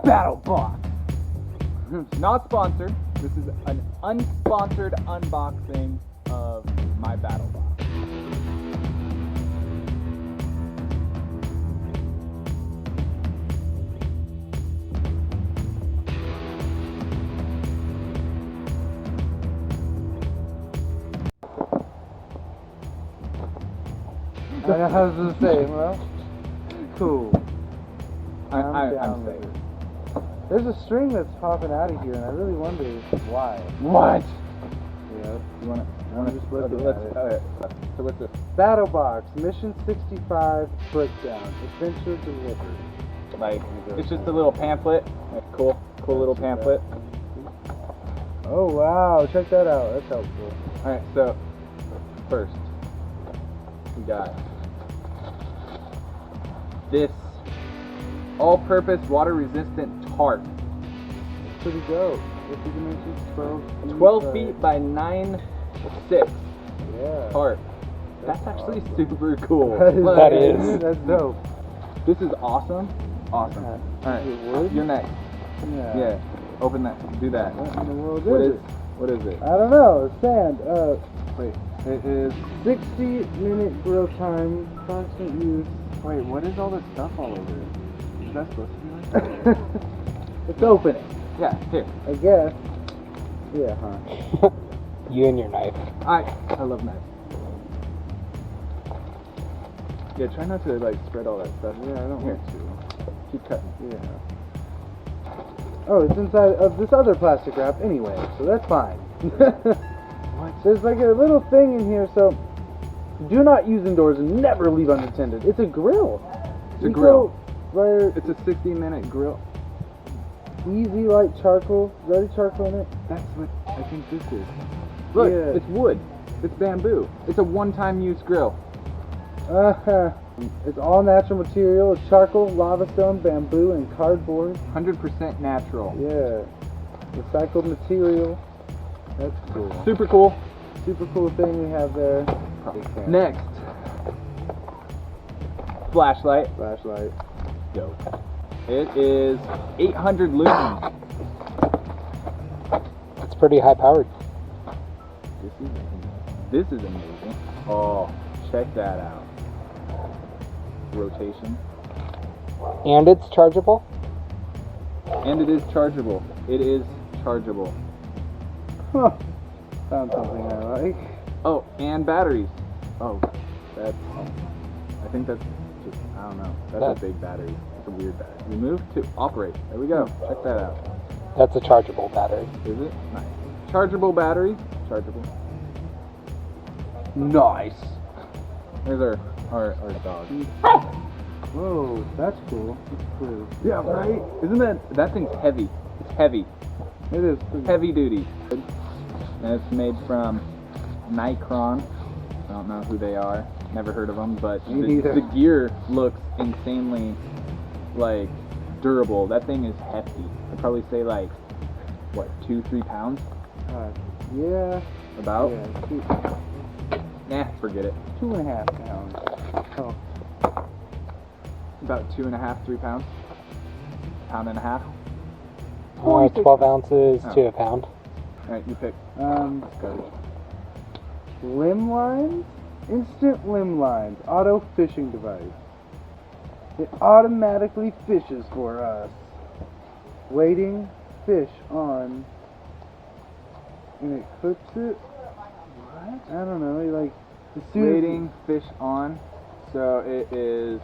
BattleBox. Not sponsored. This is an unsponsored unboxing of my BattleBox. I was gonna say, well, cool. I'm safe. There's a string that's popping out of here, and I really wonder why. What? Yeah. You wanna just looking let's, at it. okay. So what's this? BattleBox Mission 65 Breakdown Adventure Delivered. Like, it's just a little pamphlet. Like, cool little pamphlet. Oh wow, check that out. That's helpful. All right, so first we got this all-purpose water-resistant tarp. Pretty dope. 50 dimensions, 12 feet by 9'6". Yeah. Tarp. That's actually super cool. That is. That's dope. This is awesome. Awesome. All right, you're next. Yeah. Open that. Do that. What in the world What is is? it? What is it? I don't know. Sand. Wait. It is. 60-minute grill time, constant use. Wait. What is all this stuff all over it? Is that supposed to be like that? It's opening. Yeah. Here. I guess. Yeah, huh? You and your knife. I love knives. Yeah. Try not to like spread all that stuff. Yeah, I don't Here. want to. Keep cutting. Yeah. Oh, it's inside of this other plastic wrap anyway, so that's fine. What? There's like a little thing in here, so do not use indoors and never leave unattended. It's a grill. It's a grill. Where It's a 60-minute grill. easy light charcoal. Is there any charcoal in it? That's what I think this is. Look, Yeah. it's wood. It's bamboo. It's a one-time use grill. It's all natural material. It's charcoal, lava stone, bamboo, and cardboard. 100% natural. Yeah. Recycled material. That's cool. Super cool. Super cool thing we have there. Big fan. Next. Flashlight. Flashlight. Dope. It is 800 lumens. It's pretty high powered. This is amazing. Oh, check that out. Rotation. And it's chargeable? And it is chargeable. It is chargeable. Huh. Found something I like. Oh, and batteries. Oh, that's. I think that's just. I don't know. That's a big battery. It's a weird battery. Remove to operate. There we go. Check that out. That's a chargeable battery. Is it? Nice. Chargeable battery. Chargeable. Nice. There's our dog. Whoa, that's cool. That's cool. Yeah, right? Isn't that thing's heavy? It's heavy. It is pretty Heavy duty. And it's made from Nikron. I don't know who they are. Never heard of them, but Me neither. the gear looks insanely like durable. That thing is hefty. I'd probably say like what, 2-3 pounds? yeah. About? Yeah, Nah, forget it. 2.5 pounds. Oh. About 2.5-3 pounds. Pound and a half. 12 ounces to a pound. Alright, you pick. Limb lines? Instant limb lines. Auto fishing device. It automatically fishes for us. Waiting, fish on. And it clips it. What? I don't know. Like, as soon as Waiting fish on. So it is.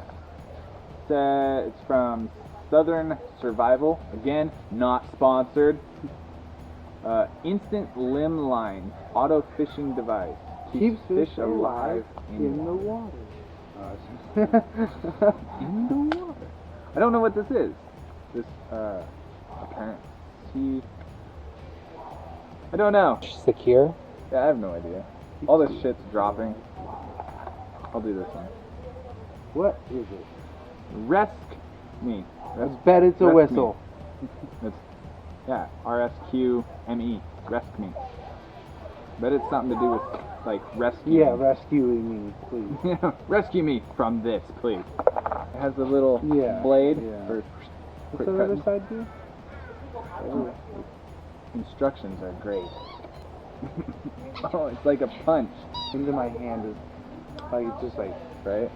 It's from Southern Survival. Again, not sponsored. Instant limb line. Auto fishing device. keeps fish alive in the water. In the water. I don't know what this is. This apparent sea. I don't know. Secure? Yeah, I have no idea. All this shit's dropping. I'll do this one. What is it? Resk me. I bet it's a Resk whistle. Me. It's RSQME. Resk me. Bet it's something to do with like rescue. Yeah, rescuing me, please. Rescue me from this, please. It has a little blade for What's Quick the other cutting. side do? Ooh. Instructions are great. Oh, it's like a punch. Into my hand is like it's just like. Right?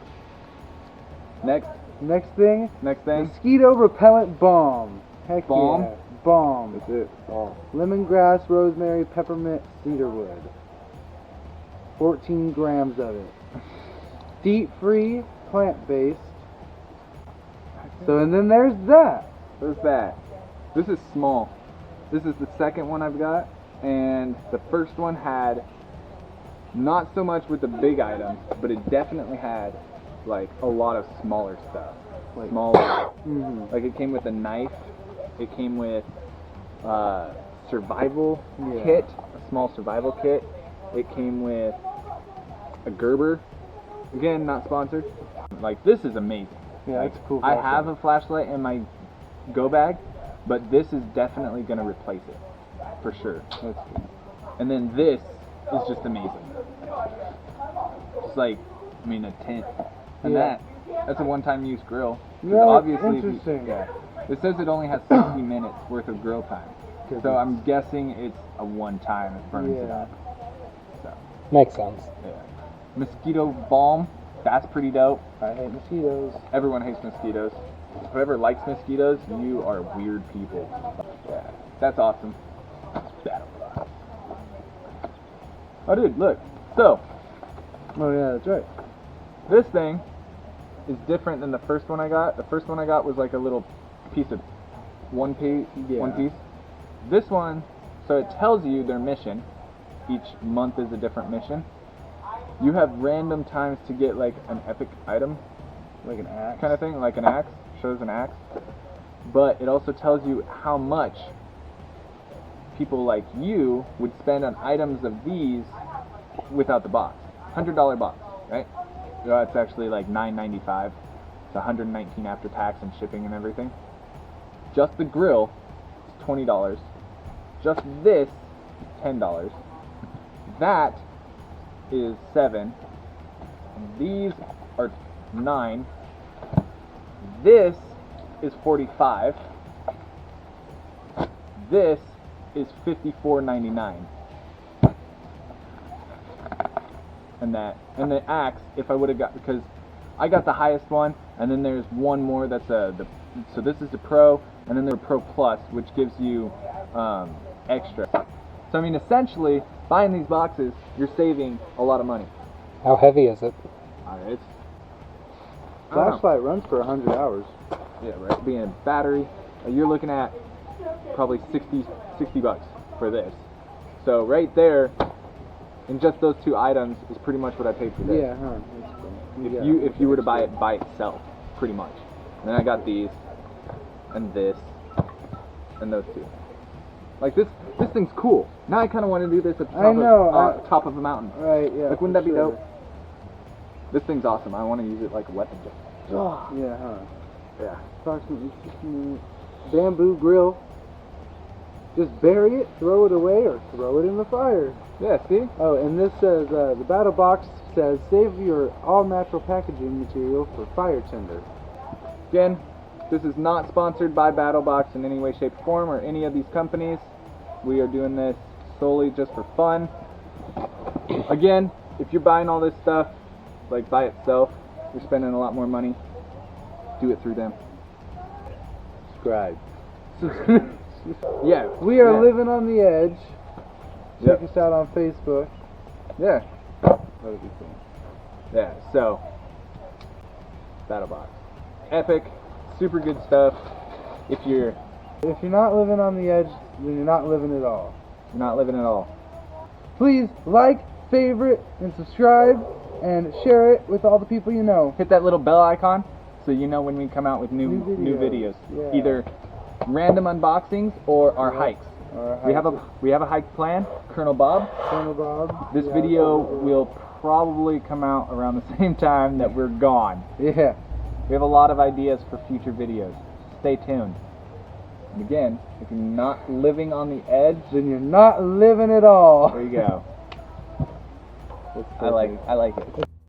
Next Next thing, thing. mosquito repellent balm. Heck Balm? yeah, balm. That's it. Oh. Lemongrass, rosemary, peppermint, cedarwood. 14 grams of it. DEET-free, plant-based. So and then there's that. There's that. This is small. This is the second one I've got, and the first one had not so much with the big items, but it definitely had like a lot of smaller stuff. Like smaller. Like it came with a knife. It came with survival kit, a small survival kit. It came with a Gerber. Again, not sponsored. Like this is amazing. Yeah, like, it's a cool. I have a flashlight in my go bag, but this is definitely gonna replace it for sure. That's cool. And then this is just amazing. It's like, I mean, a tent. And that's a one-time use grill. 'Cause Yeah, obviously, interesting. it says it only has 60 minutes worth of grill time. So I'm guessing it's a one-time, it burns it up. So, Makes sense. yeah. Mosquito balm, that's pretty dope. I hate mosquitoes. Everyone hates mosquitoes. Whoever likes mosquitoes, you are weird people. Yeah, that's awesome. BattleBox. Oh, dude, look. So, Oh yeah, that's right. this thing is different than the first one I got. The first one I got was like a little piece of one piece. This one, so it tells you their mission. Each month is a different mission. You have random times to get like an epic item, Like an axe. kind of thing, like an axe. Shows an axe. But it also tells you how much people like you would spend on items of these without the box. $100 box, right? So it's actually like $9.95. It's $119 after tax and shipping and everything. Just the grill is $20. Just this is $10. That is $7. And these are $9. This is $45. This is $54.99. And the axe, if I would have got, because I got the highest one, and then there's one more that's so this is the Pro, and then there's Pro Plus, which gives you extra. So I mean, essentially, buying these boxes, you're saving a lot of money. How heavy is it? It's I don't know. Flashlight runs for 100 hours. Yeah, right. Being a battery, you're looking at probably 60 bucks for this. So right there, in just those two items, is pretty much what I paid for this. Yeah, huh. That's cool. If you were to buy it by itself, pretty much. And then I got these, and this, and those two. Like this thing's cool. Now I kind of want to do this at the top of a mountain. Right, yeah. Like, wouldn't that be dope? This thing's awesome. I want to use it like a weapon. Yeah, huh. Yeah. Approximately 15 minutes. Bamboo grill. Just bury it, throw it away, or throw it in the fire. Yeah, see? Oh, and this says, the BattleBox says, save your all-natural packaging material for fire tinder. Again, this is not sponsored by BattleBox in any way, shape, or form, or any of these companies. We are doing this solely just for fun. Again, if you're buying all this stuff, like by itself, you're spending a lot more money. Do it through them. Subscribe. Yeah. We are living on the edge. Check Yep. us out on Facebook. Yeah. That'll be cool. Yeah, so BattleBox. Epic, super good stuff. If you're not living on the edge, then you're not living at all. not living at all. Please like, favorite, and subscribe, and share it with all the people you know. Hit that little bell icon so you know when we come out with new videos. Yeah. Either random unboxings or our hikes. Or We have a hike plan, Colonel Bob. Colonel Bob. This Yeah, video will probably come out around the same time that we're gone. Yeah. We have a lot of ideas for future videos. Stay tuned. And again, if you're not living on the edge, Then you're not living at all. there you go. I like it.